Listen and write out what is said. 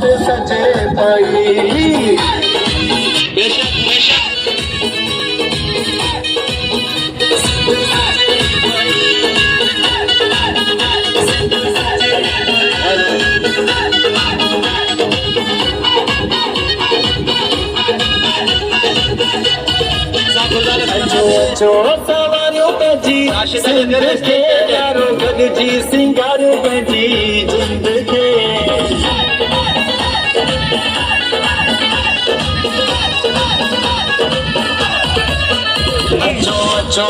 ते सजे पाई बेशक बेशक जो सवारियों पे जी जिंदगी यारो गद जी सिंगारियों पे जी जिंदगी जो